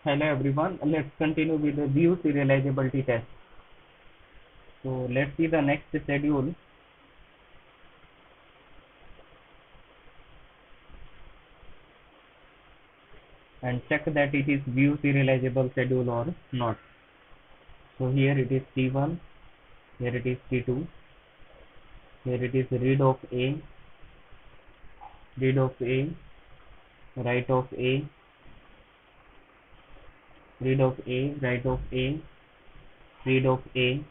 Hello everyone, let's continue with the view serializability test. So let's see the next schedule and check that it is view serializable schedule or not. So here it is T1, here it is T2, here it is read of A, write of A, read of A, write of A, read of A,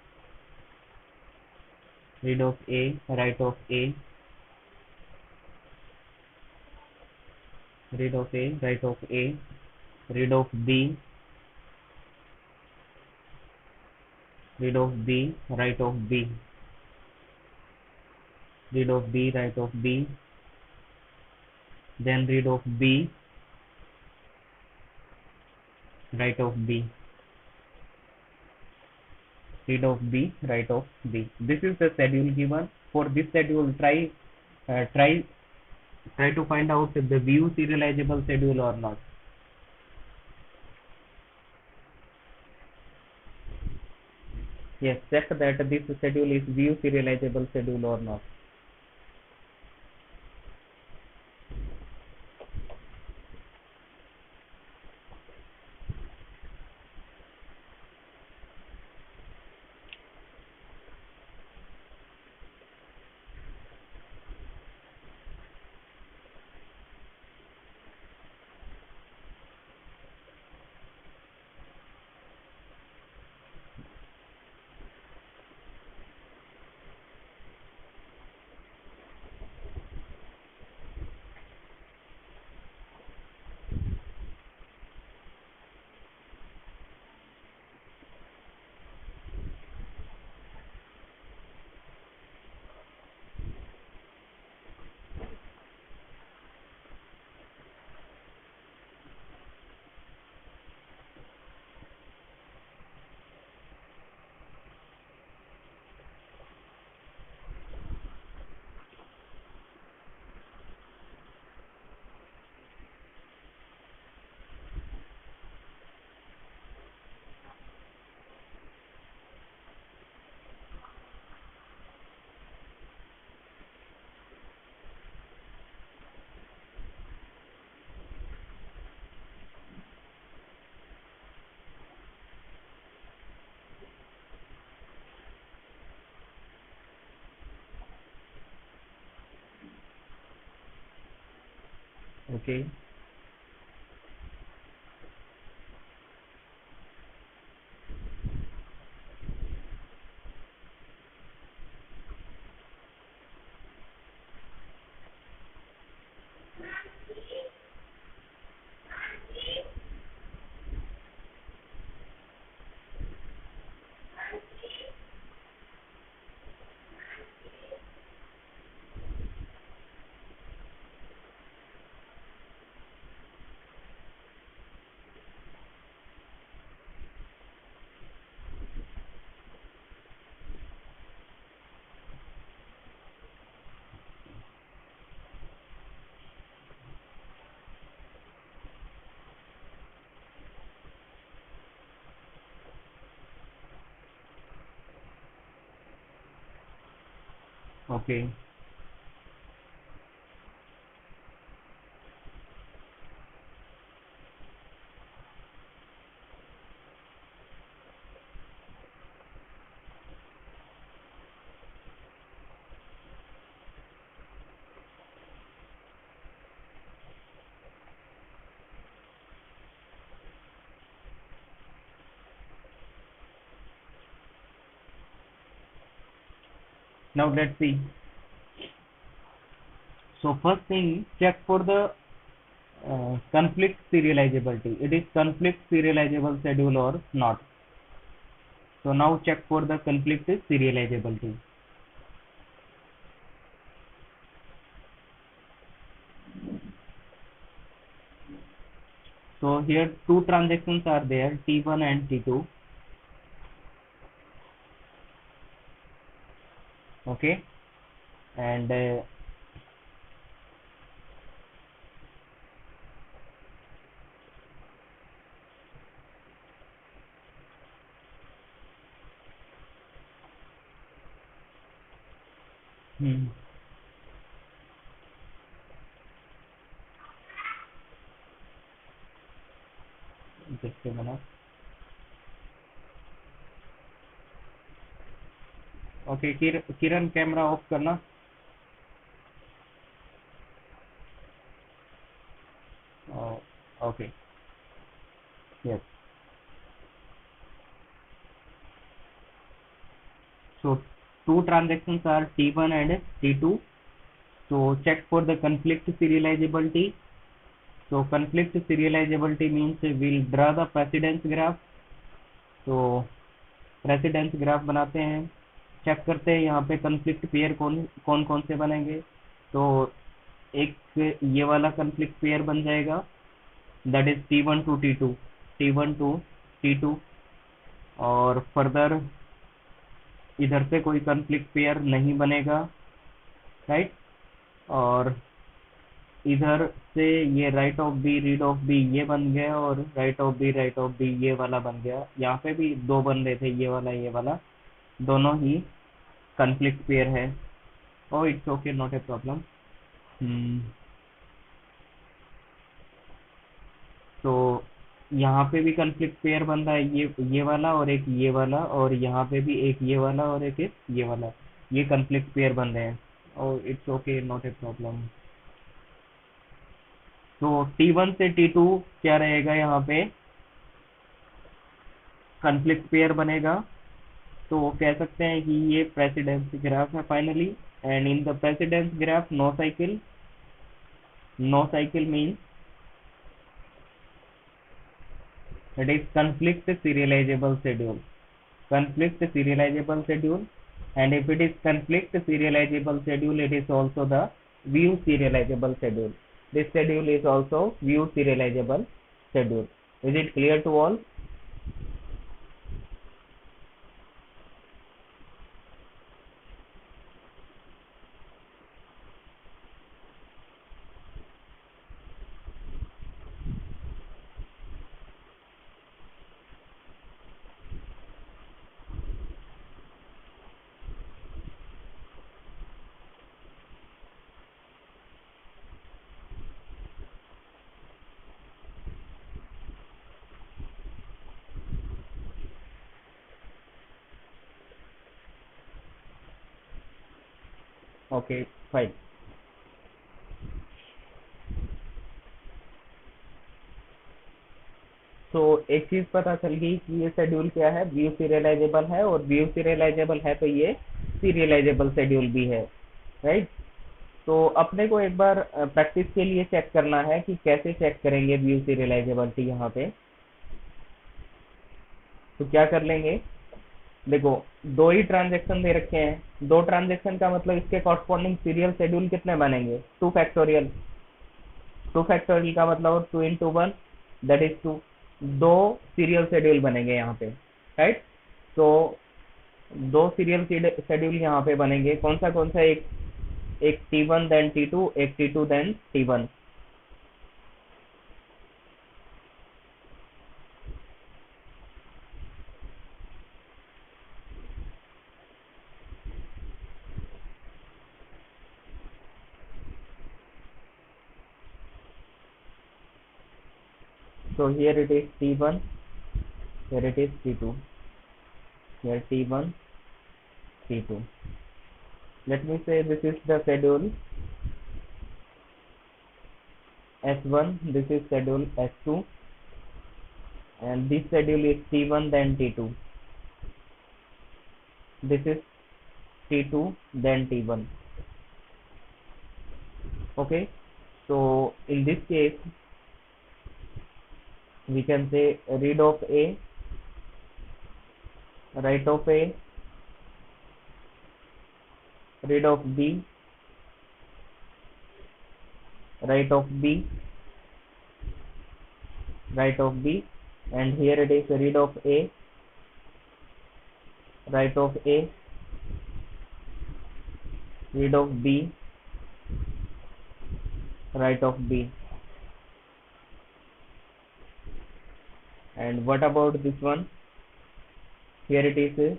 read of A, write of A, read of A, write of A, read of B, read of B, write of B, read of B, write of B, then read of B, write of B, read of B, write of B. This is the schedule given. For this schedule, try to find out if the view serializable schedule or not. Yes, check that this schedule is view serializable schedule or not. Okay. Okay. Now let's see. So first thing, check for the conflict serializability. It is conflict serializable schedule or not. So now check for the conflict serializability. So here two transactions are there, T1 and T2. Okay, and हम्म, देखते बना। Okay, किरण camera off करना। Okay, yes. So two transactions are T1 and T2. So check for the conflict serializability. So conflict serializability means we'll draw the precedence graph. तो precedence graph बनाते हैं, check करते हैं यहाँ पे conflict पेयर कौन कौन कौन से बनेंगे। तो एक ये वाला conflict पेयर बन जाएगा, that is T1 to T2, T1 to T2। और फर्दर इधर से कोई conflict पेयर नहीं बनेगा, राइट। और इधर से ये write of B read of B ये बन गया, और राइट ऑफ बी ये वाला बन गया। यहाँ पे भी दो बन रहे थे, ये वाला दोनों ही कन्फ्लिक्ट पेयर है। Oh it's okay, not a problem. तो यहाँ पे भी कन्फ्लिक्ट पेयर बन रहा है, ये वाला और एक ये वाला, और यहाँ पे भी एक ये वाला और एक ये वाला, ये कन्फ्लिक्ट पेयर बन रहे हैं। Oh it's okay, not a problem. तो T1 से T2 क्या रहेगा, यहाँ पे कन्फ्लिक्ट पेयर बनेगा। तो कह सकते हैं कि ये प्रेसिडेंस ग्राफ है finally. And in the precedence graph no cycle, no cycle mean it is conflict serializable schedule, conflict serializable schedule. And if it is conflict serializable schedule, it is also the view serializable schedule. This schedule is also view serializable schedule. Is it clear to all? Okay, fine. तो एक चीज पता चल गई कि ये schedule क्या है, व्यू सीरियलाइजेबल है, और व्यू सीरियलाइजेबल है तो ये सीरियलाइजेबल शेड्यूल भी है, राइट। तो अपने को एक बार प्रैक्टिस के लिए चेक करना है कि कैसे चेक करेंगे व्यू सीरियलाइजेबिलिटी यहाँ पे। तो क्या कर लेंगे, देखो दो ही ट्रांजेक्शन दे रखे हैं, दो ट्रांजेक्शन का मतलब इसके कॉरस्पॉन्डिंग सीरियल शेड्यूल कितने बनेंगे, 2 फैक्टोरियल। 2 फैक्टोरियल का मतलब 2 into 1, दैट इज 2। दो सीरियल शेड्यूल बनेंगे यहाँ पे, राइट। तो दो सीरियल शेड्यूल यहाँ पे बनेंगे, कौन सा, एक एक T1 देन T2, एक T2 then T1। So here it is T1, here it is T2, here T1, T2. Let me say this is the schedule S1, this is schedule S2, and this schedule is T1 then T2. This is T2 then T1. Okay, so in this case we can say read of A, write of A, read of B, write of B, write of B, and here it is read of A, write of A, read of B, write of B. And what about this one? Here it is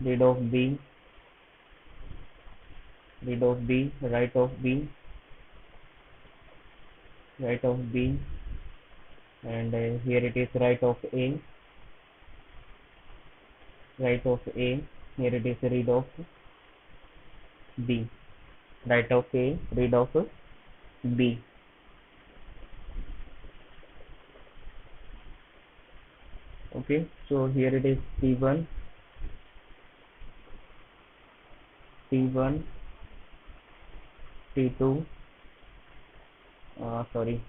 read of B, read of B, write of B, write of B, and here it is write of A, write of A, here it is read of B, write of A, read of B. Okay, so here it is T1, T1, T2, sorry,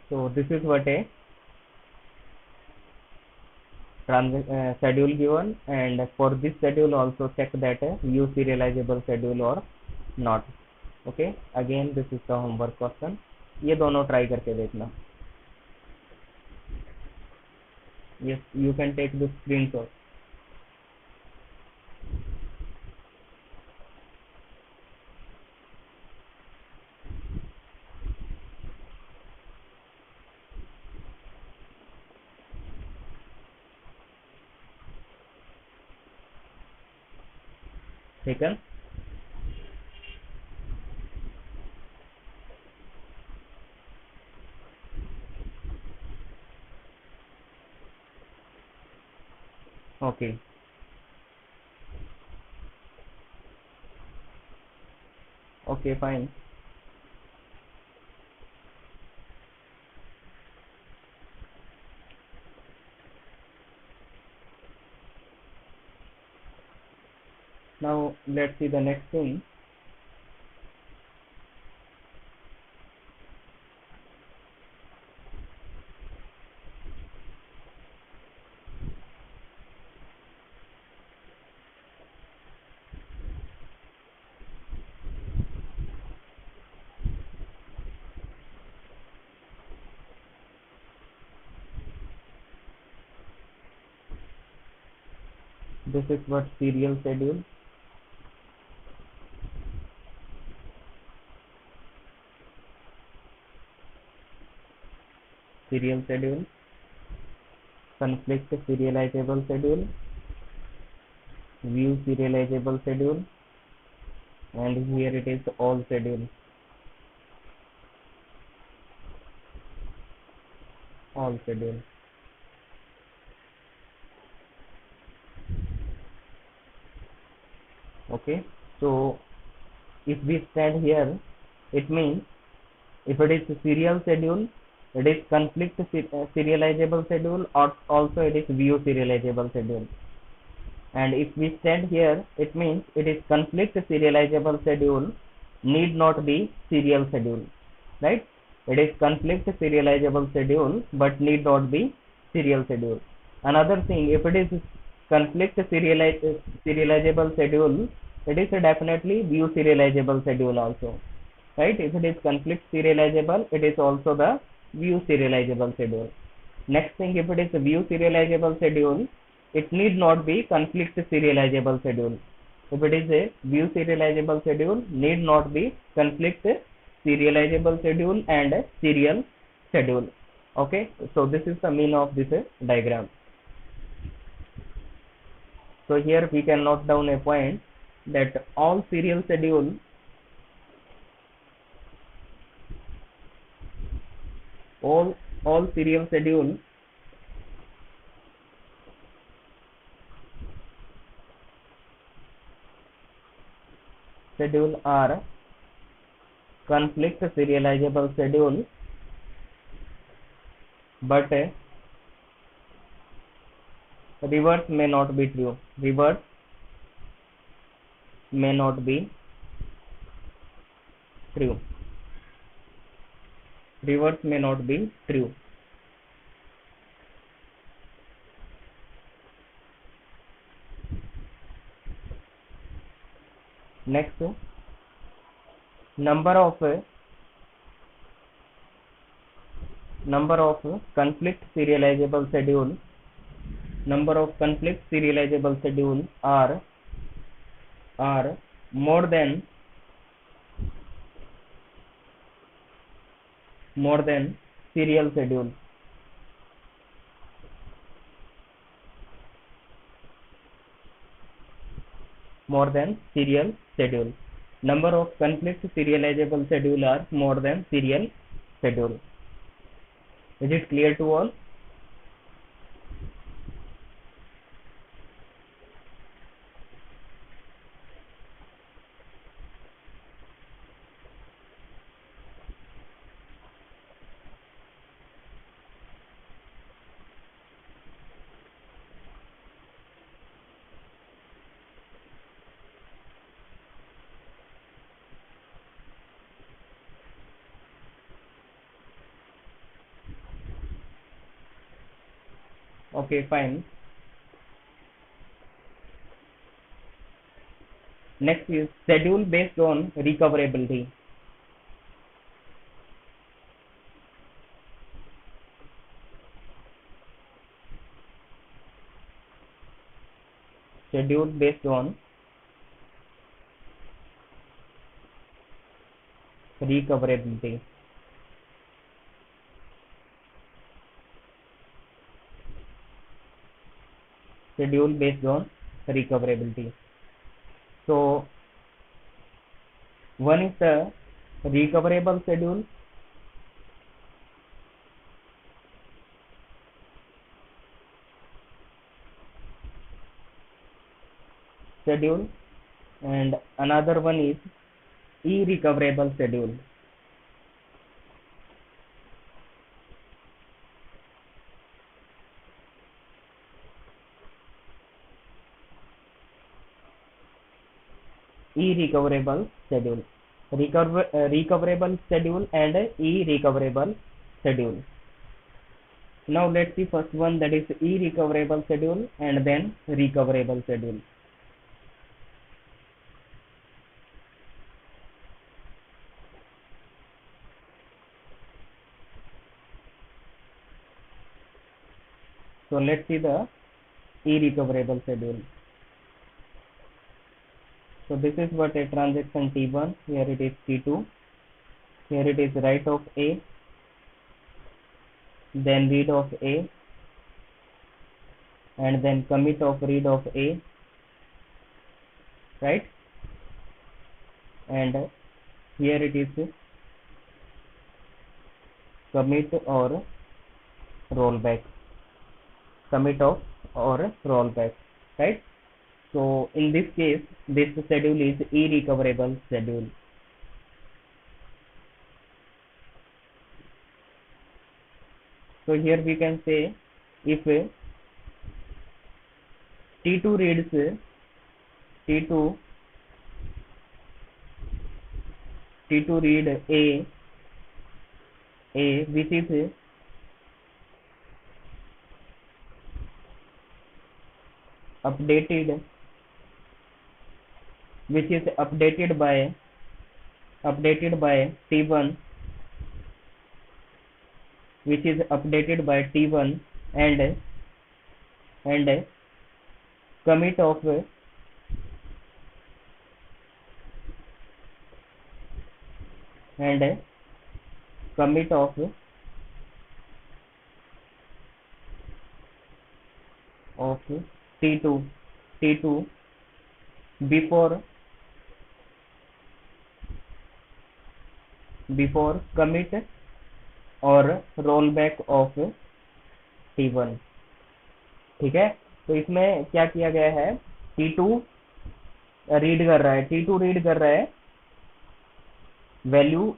so this is what a schedule given, and for this schedule also check that view serializable schedule or not. Okay, again this is the homework question, ये दोनों try करके देखना. Yes, you can take the screenshot. Taken. Okay. Okay, fine. Now let's see the next thing. This is what serial schedule. Serial schedule, conflict serializable schedule, view serializable schedule, and here it is all schedule. All schedule. Okay, so if we stand here, it means if it is a serial schedule, it is conflict serializable schedule, or also it is view serializable schedule. And if we stand here, it means it is conflict serializable schedule, need not be serial schedule, right? It is conflict serializable schedule, but need not be serial schedule. Another thing, if it is conflict serializable schedule, it is definitely view serializable schedule also, right? If it is conflict serializable, it is also the view serializable schedule. Next thing, if it is a view serializable schedule, it need not be conflict serializable schedule. If it is a view serializable schedule, need not be conflict serializable schedule and serial schedule. Okay, so this is the mean of this diagram. So here we can note down a point that all serial schedule, all serial schedule are conflict serializable schedule, but reverse may not be true. Reverse may not be true. Reverse may not be true. Next, number of conflict serializable schedule. Number of conflict serializable schedule are more than serial schedule. more than serial schedule. Number of conflict serializable schedule are more than serial schedule. Is it clear to all? Okay, fine. Next is schedule based on recoverability. Schedule based on recoverability. Schedule based on recoverability. So one is the recoverable schedule, and another one is irrecoverable schedule. Irrecoverable schedule. Recoverable schedule and irrecoverable schedule. Now let's see first one, that is irrecoverable schedule and then recoverable schedule. So let's see the irrecoverable schedule. So this is what a transaction T1, here it is T2, here it is write of A, then read of A, and then commit of read of A, right? And here it is commit or rollback, commit of or rollback, right? So in this case, this schedule is irrecoverable schedule. So here we can say, if T2 reads T2 read A which is updated, by T1, which is updated by T1, and commit of T2 before commit और rollback of T1. ठीक है, तो इसमें क्या किया गया है, T2 read कर रहा है, वैल्यू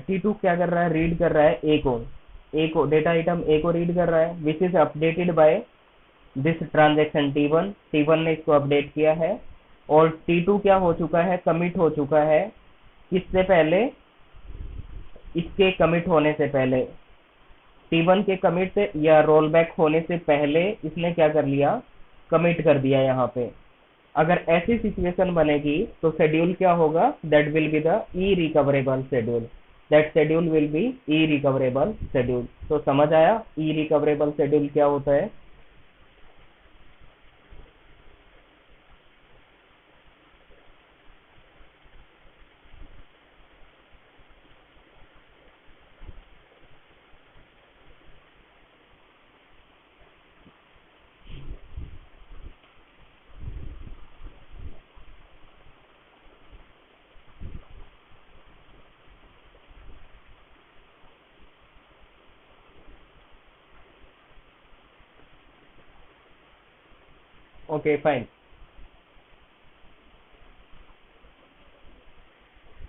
T2 क्या कर रहा है, रीड कर रहा है A को डेटा आइटम A को रीड कर रहा है, which is updated by this transaction T1 ने इसको अपडेट किया है, और T2 क्या हो चुका है, कमिट हो चुका है, किससे पहले, इसके कमिट होने से पहले, T1 के कमिट या रोल बैक होने से पहले इसने क्या कर लिया, कमिट कर दिया यहाँ पे। अगर ऐसी सिचुएशन बनेगी तो शेड्यूल क्या होगा, that will be the uh recoverable schedule, that schedule will be uh recoverable schedule. तो समझ आया ई रिकवरेबल शेड्यूल क्या होता है। Okay, fine.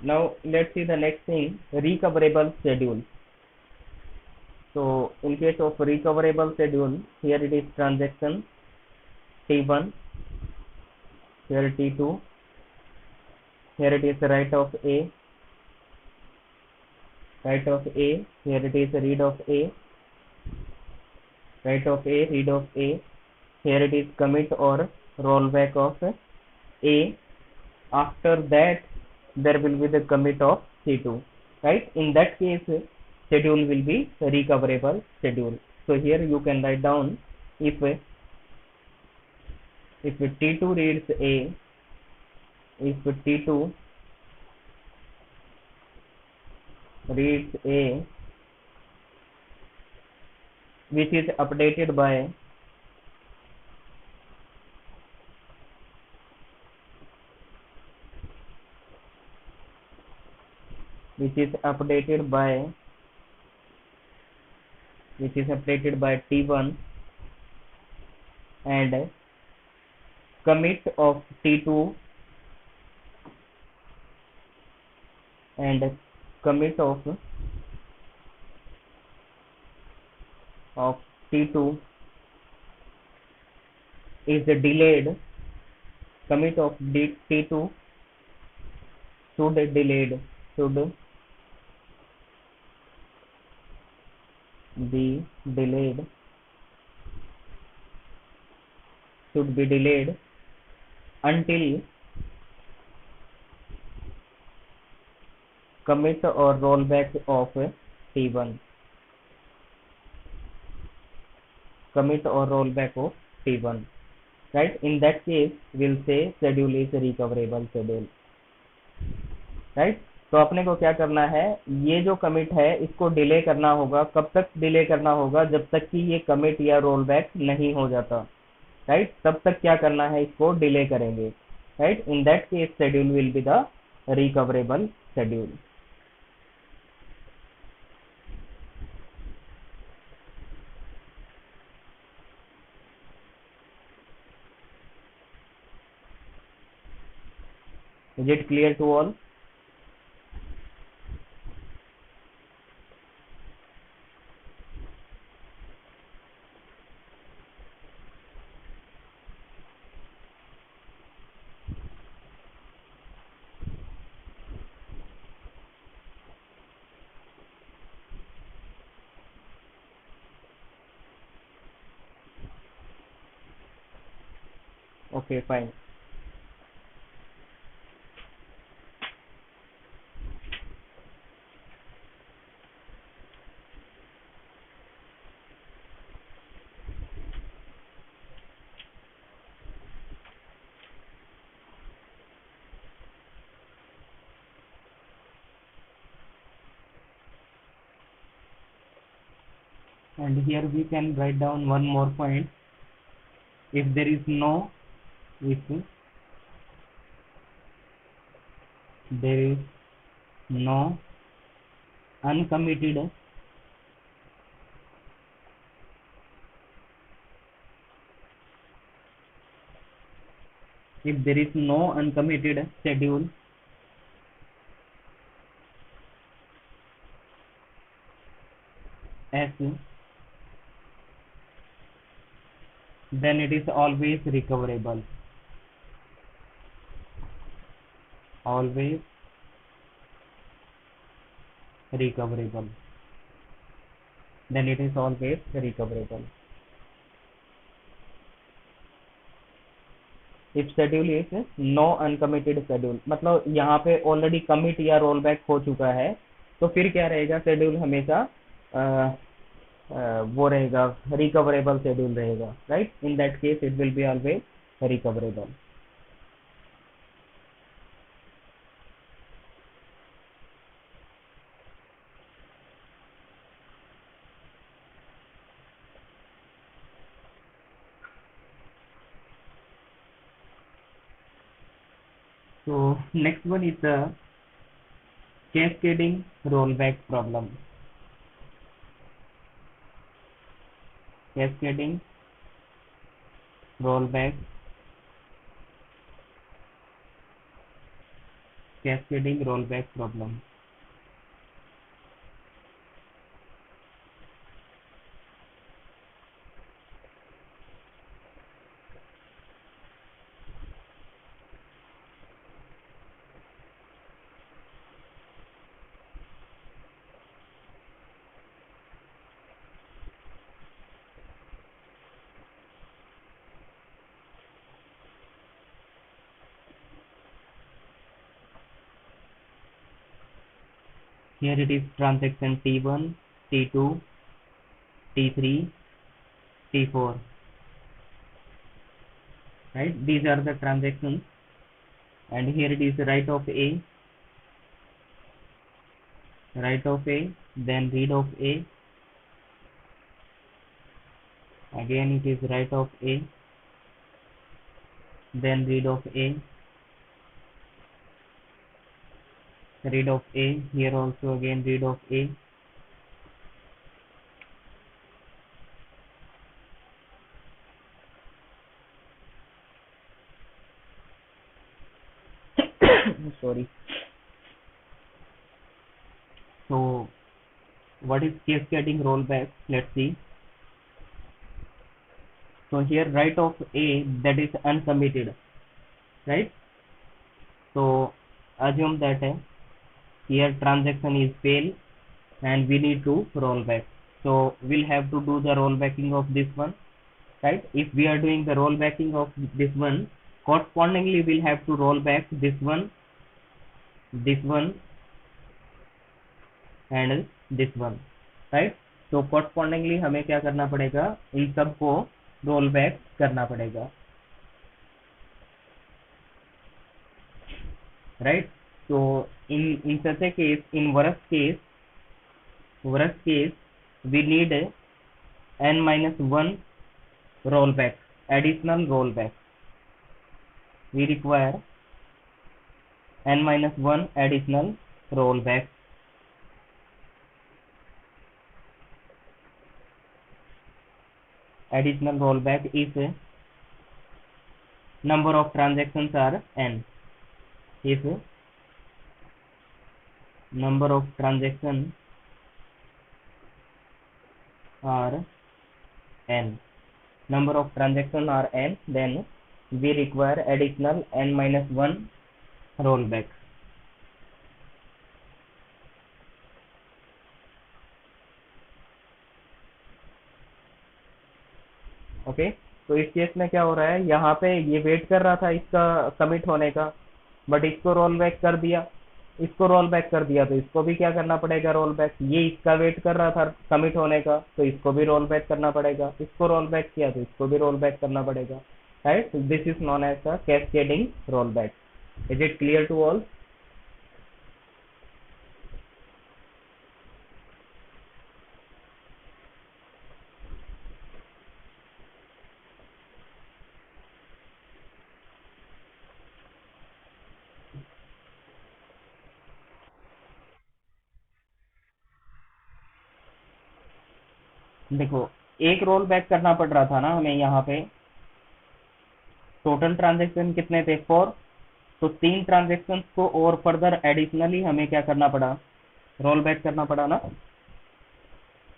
Now let's see the next thing, recoverable schedule. So in case of recoverable schedule, here it is transaction T1, here T2, here it is write of A, here it is read of A, write of A, read of A, here it is commit or rollback of A. After that there will be the commit of C2, right? In that case schedule will be recoverable schedule. So here you can write down, if T2 reads A, if T2 reads A, which is updated by T1, and commit of T2 and commit of T2 is delayed, commit of T2 should be delayed until commit or rollback of T1, right? In that case we'll say schedule is recoverable schedule, right? तो अपने को क्या करना है, ये जो commit है इसको डिले करना होगा. कब तक डिले करना होगा? जब तक कि ये कमिट या रोल बैक नहीं हो जाता, राइट? तब तक क्या करना है, इसको डिले करेंगे, right? In that case schedule will be the recoverable schedule. Is it clear to all? Okay, fine. And here we can write down one more point. If there is no uncommitted schedule, S, then it is always recoverable. Then it is always recoverable. If schedule is no uncommitted schedule, मतलब यहाँ पे already commit या roll back हो चुका है, तो फिर क्या रहेगा, शेड्यूल हमेशा वो रहेगा, रिकवरेबल शेड्यूल रहेगा, right? In that case it will be always recoverable. So next one is the cascading rollback problem. Cascading rollback cascading rollback problem. Here it is transaction T1, T2, T3, T4, right? These are the transactions, and here it is write of A, then read of A, again it is write of A, then read of A, read of A, here also again read of A, sorry. So what is cascading rollback? Let's see. So here write of A, that is uncommitted, right? So assume that here transaction is fail and we need to roll back. So we'll have to do the rollbacking of this one, right? If we are doing the rollbacking of this one, correspondingly we'll have to roll back this one, and this one, right? So correspondingly हमें क्या करना पड़ेगा, इन सब को role back करना पड़ेगा, right? So in such a case, in worst case we need n-1 rollback, additional rollback. We require n-1 additional rollback. Additional rollback if number of transactions are n. If number of transactions are n, then we require additional n-1 rollback. Okay, तो इस case में क्या हो रहा है, यहाँ पे ये वेट कर रहा था इसका कमिट होने का, बट इसको रोल बैक कर दिया, तो इसको भी क्या करना पड़ेगा, रोल बैक। ये इसका वेट कर रहा था कमिट होने का, तो इसको भी रोल बैक करना पड़ेगा, इसको रोल बैक किया तो इसको भी रोल बैक करना पड़ेगा, right? This is known as the cascading roll back. Is it clear to all? देखो, एक रोल बैक करना पड़ रहा था ना हमें, यहाँ पे टोटल ट्रांजेक्शन कितने थे, 4, तो 3 ट्रांजेक्शन को और फर्दर एडिशनली हमें क्या करना पड़ा, रोल बैक करना पड़ा ना।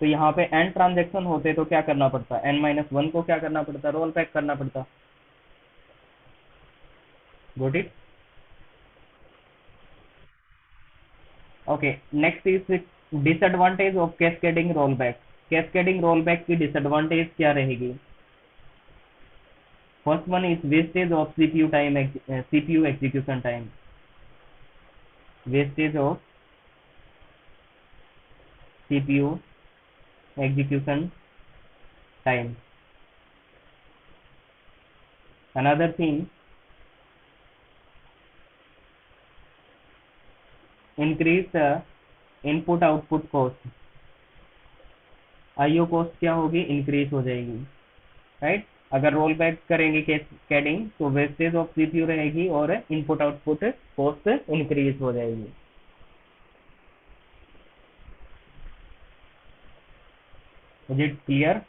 तो यहाँ पे n ट्रांजेक्शन होते तो क्या करना पड़ता, n-1 को क्या करना पड़ता, रोल बैक करना पड़ता। Got it? Okay, next is disadvantage of cascading roll back. Cascading roll back की डिसएडवांटेज क्या रहेगी? First one is wastage of CPU execution time, wastage of CPU execution time. Another thing, increase the input output cost. IO cost क्या होगी, increase हो जाएगी, right? अगर roll back करेंगे cascading तो वेस्टेज ऑफ सीपीयू रहेगी और इनपुट आउटपुट कॉस्ट इंक्रीज हो जाएगी। Is it clear?